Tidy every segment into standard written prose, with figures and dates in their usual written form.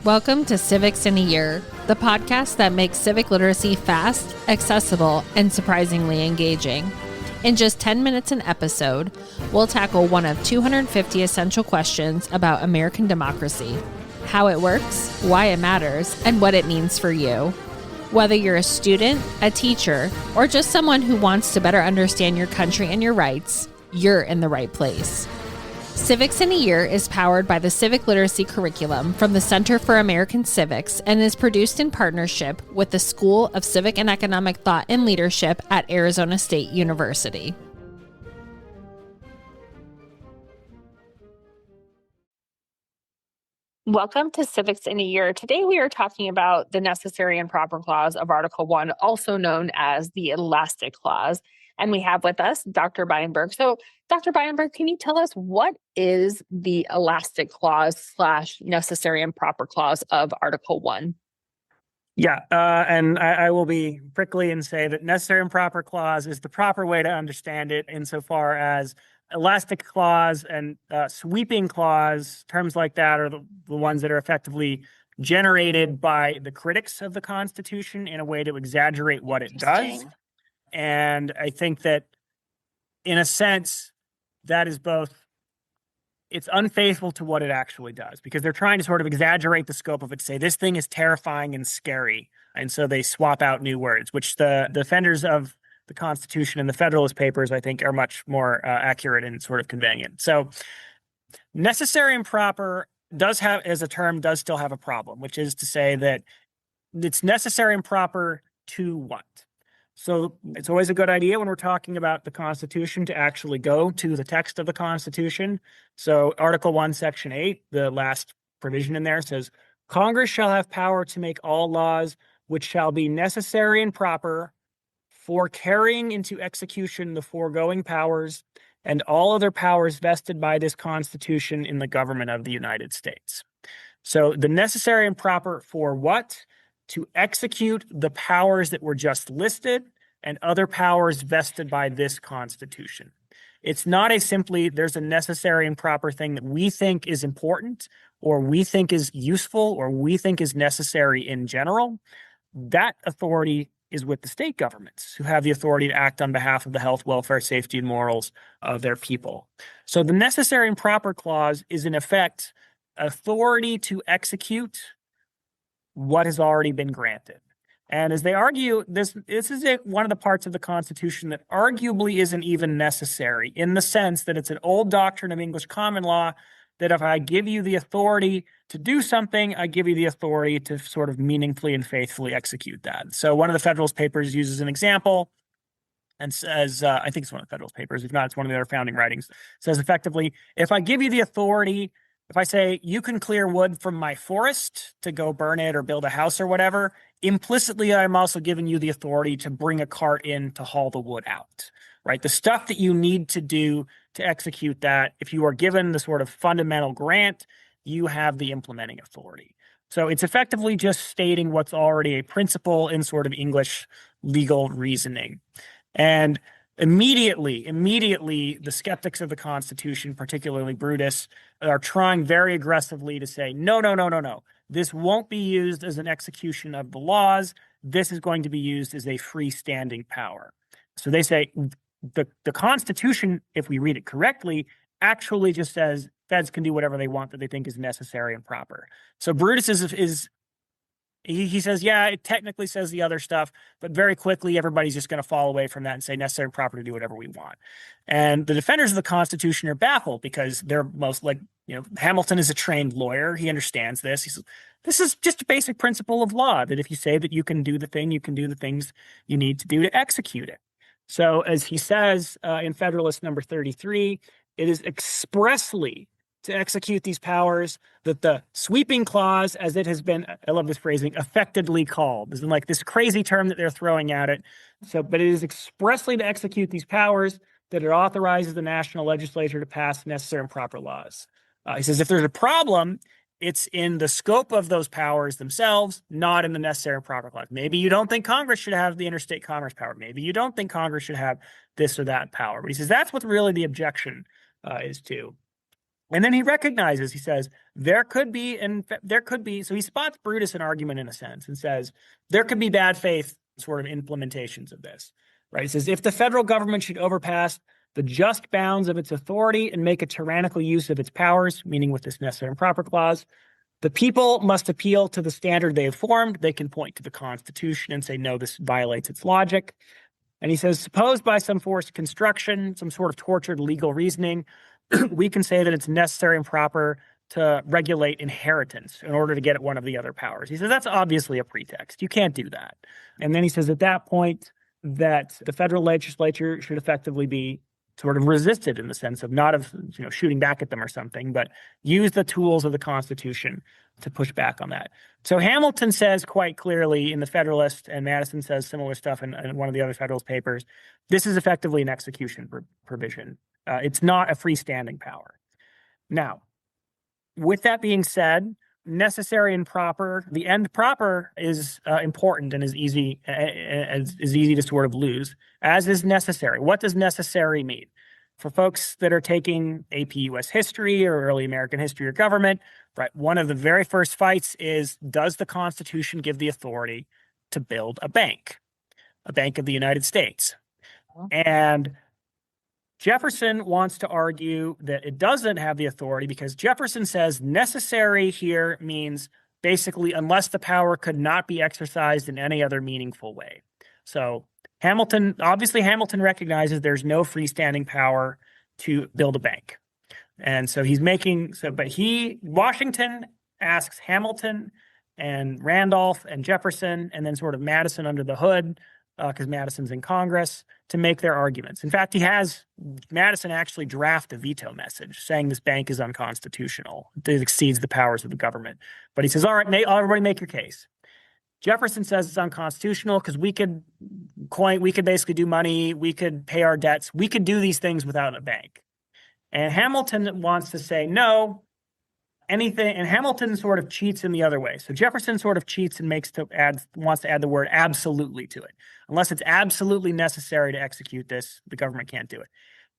Welcome to Civics in a Year, the podcast that makes civic literacy fast, accessible, and surprisingly engaging. In just 10 minutes an episode, we'll tackle one of 250 essential questions about American democracy, how it works, why it matters, and what it means for you. Whether you're a student, a teacher, or just someone who wants to better understand your country and your rights, you're in the right place. Civics in a Year is powered by the Civic Literacy Curriculum from the Center for American Civics and is produced in partnership with the School of Civic and Economic Thought and Leadership at Arizona State University. Welcome to Civics in a Year. Today we are talking about the necessary and proper clause of Article 1, also known as the elastic clause. And we have with us Dr. Beinberg. So, Dr. Beinberg, can you tell us what is the elastic clause / necessary and proper clause of Article 1? Yeah, and I will be prickly and say that necessary and proper clause is the proper way to understand it insofar as elastic clause and sweeping clause, terms like that are the ones that are effectively generated by the critics of the Constitution in a way to exaggerate what it does. And I think that, in a sense, that is both, it's unfaithful to what it actually does, because they're trying to sort of exaggerate the scope of it, say this thing is terrifying and scary. And so they swap out new words, which the defenders of the Constitution and the Federalist Papers, I think, are much more accurate in sort of conveying it. So necessary and proper does have, as a term, does still have a problem, which is to say that it's necessary and proper to what? So it's always a good idea when we're talking about the Constitution to actually go to the text of the Constitution. So Article 1, Section 8, the last provision in there says, Congress shall have power to make all laws which shall be necessary and proper for carrying into execution the foregoing powers and all other powers vested by this Constitution in the government of the United States. So the necessary and proper for what? To execute the powers that were just listed and other powers vested by this Constitution. It's not a simply, there's a necessary and proper thing that we think is important, or we think is useful, or we think is necessary in general. That authority is with the state governments, who have the authority to act on behalf of the health, welfare, safety, and morals of their people. So the necessary and proper clause is, in effect, authority to execute what has already been granted. And as they argue, this is one of the parts of the Constitution that arguably isn't even necessary, in the sense that it's an old doctrine of English common law that if I give you the authority to do something, I give you the authority to sort of meaningfully and faithfully execute that. So one of the Federalist Papers uses an example and says, I think it's one of the Federalist Papers, if not, it's one of the other founding writings, says effectively, if I give you the authority, if I say you can clear wood from my forest to go burn it or build a house or whatever, implicitly I'm also giving you the authority to bring a cart in to haul the wood out, right? The stuff that you need to do to execute that, if you are given the sort of fundamental grant, you have the implementing authority. So it's effectively just stating what's already a principle in sort of English legal reasoning. And Immediately, the skeptics of the Constitution, particularly Brutus, are trying very aggressively to say, no. This won't be used as an execution of the laws. This is going to be used as a freestanding power. So they say the Constitution, if we read it correctly, actually just says feds can do whatever they want that they think is necessary and proper. So Brutus he says, yeah, it technically says the other stuff, but very quickly everybody's just going to fall away from that and say necessary and proper to do whatever we want. And the defenders of the Constitution are baffled because they're most like, Hamilton is a trained lawyer. He understands this. He says, this is just a basic principle of law, that if you say that you can do the thing, you can do the things you need to do to execute it. So as he says in Federalist number 33, it is expressly to execute these powers that the sweeping clause, as it has been, I love this phrasing, affectedly called. This is like this crazy term that they're throwing at it. So, but it is expressly to execute these powers that it authorizes the national legislature to pass necessary and proper laws. He says if there's a problem, it's in the scope of those powers themselves, not in the necessary and proper clause. Maybe you don't think Congress should have the interstate commerce power. Maybe you don't think Congress should have this or that power. But he says that's what really the objection is to. And then he recognizes, he says, there could be, so he spots Brutus an argument in a sense and says, there could be bad faith sort of implementations of this, right? He says, if the federal government should overpass the just bounds of its authority and make a tyrannical use of its powers, meaning with this necessary and proper clause, the people must appeal to the standard they have formed. They can point to the Constitution and say, no, this violates its logic. And he says, suppose by some forced construction, some sort of tortured legal reasoning, we can say that it's necessary and proper to regulate inheritance in order to get at one of the other powers. He says that's obviously a pretext. You can't do that. And then he says at that point that the federal legislature should effectively be sort of resisted in the sense of not of shooting back at them or something, but use the tools of the Constitution to push back on that. So Hamilton says quite clearly in the Federalist, and Madison says similar stuff in one of the other Federalist papers, this is effectively an execution provision. It's not a freestanding power. Now, with that being said, necessary and proper, the end proper is important and is easy to sort of lose, as is necessary. What does necessary mean? For folks that are taking AP US history or early American history or government, right, one of the very first fights is, does the Constitution give the authority to build a bank of the United States? And Jefferson wants to argue that it doesn't have the authority because Jefferson says necessary here means basically unless the power could not be exercised in any other meaningful way. So Hamilton recognizes there's no freestanding power to build a bank. And so Washington asks Hamilton and Randolph and Jefferson and then sort of Madison under the hood, because Madison's in Congress, to make their arguments. In fact, he has Madison actually draft a veto message saying this bank is unconstitutional. It exceeds the powers of the government. But he says, all right, everybody make your case. Jefferson says it's unconstitutional because we could basically do money, we could pay our debts, we could do these things without a bank. And Hamilton wants to say no, anything, and Hamilton sort of cheats in the other way. So Jefferson sort of cheats and wants to add the word absolutely to it. Unless it's absolutely necessary to execute this, the government can't do it.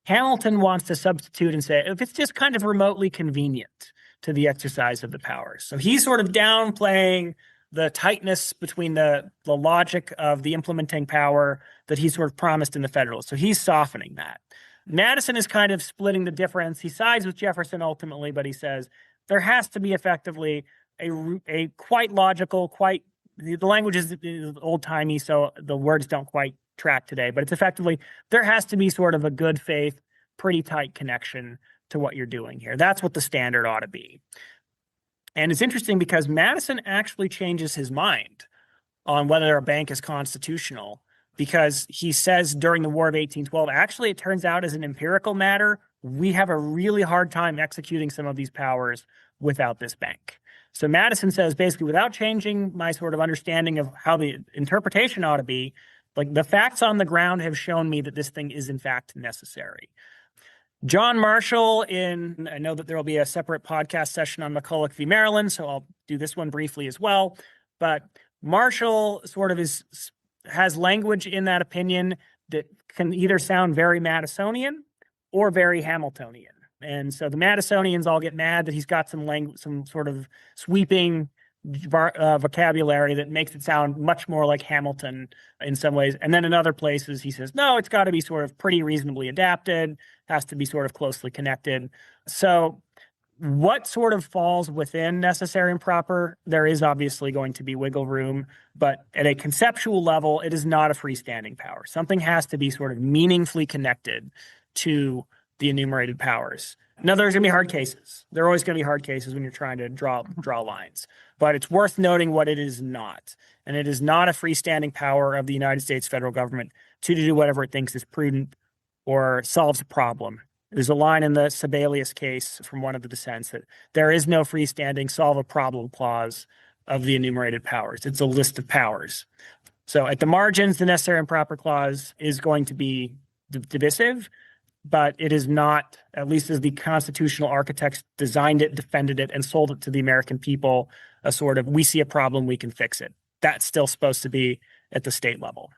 Hamilton wants to substitute and say, if it's just kind of remotely convenient to the exercise of the powers. So he's sort of downplaying the tightness between the logic of the implementing power that he sort of promised in the Federalist. So he's softening that. Madison is kind of splitting the difference. He sides with Jefferson ultimately, but he says there has to be effectively a quite logical, the language is old-timey, so the words don't quite track today, but it's effectively, there has to be sort of a good faith, pretty tight connection to what you're doing here. That's what the standard ought to be. And it's interesting because Madison actually changes his mind on whether a bank is constitutional, because he says during the War of 1812, actually, it turns out as an empirical matter, we have a really hard time executing some of these powers without this bank. So Madison says, basically, without changing my sort of understanding of how the interpretation ought to be, like the facts on the ground have shown me that this thing is in fact necessary. John Marshall I know that there will be a separate podcast session on McCulloch v. Maryland, so I'll do this one briefly as well. But Marshall sort of has language in that opinion that can either sound very Madisonian or very Hamiltonian. And so the Madisonians all get mad that he's got some sort of sweeping vocabulary that makes it sound much more like Hamilton in some ways. And then in other places, he says, no, it's got to be sort of pretty reasonably adapted, has to be sort of closely connected. So what sort of falls within necessary and proper? There is obviously going to be wiggle room, but at a conceptual level, it is not a freestanding power. Something has to be sort of meaningfully connected to the enumerated powers. Now, there's going to be hard cases. There are always going to be hard cases when you're trying to draw lines. But it's worth noting what it is not. And it is not a freestanding power of the United States federal government to do whatever it thinks is prudent or solves a problem. There's a line in the Sibelius case from one of the dissents that there is no freestanding solve a problem clause of the enumerated powers. It's a list of powers. So at the margins, the necessary and proper clause is going to be divisive, but it is not, at least as the constitutional architects designed it, defended it, and sold it to the American people, a sort of, we see a problem, we can fix it. That's still supposed to be at the state level.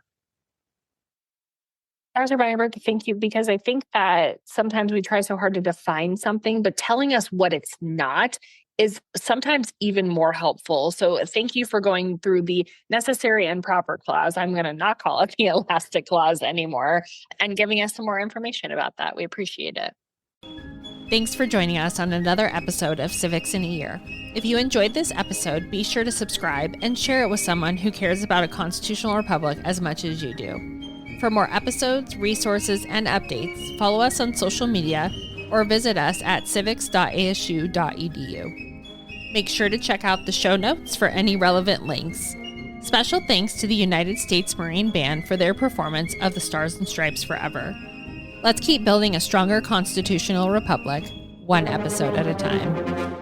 Dr. Beienberg, thank you, because I think that sometimes we try so hard to define something, but telling us what it's not is sometimes even more helpful. So thank you for going through the necessary and proper clause. I'm going to not call it the elastic clause anymore, and giving us some more information about that. We appreciate it. Thanks for joining us on another episode of Civics in a Year. If you enjoyed this episode, be sure to subscribe and share it with someone who cares about a constitutional republic as much as you do. For more episodes, resources, and updates, follow us on social media or visit us at civics.asu.edu. Make sure to check out the show notes for any relevant links. Special thanks to the United States Marine Band for their performance of the Stars and Stripes Forever. Let's keep building a stronger constitutional republic, one episode at a time.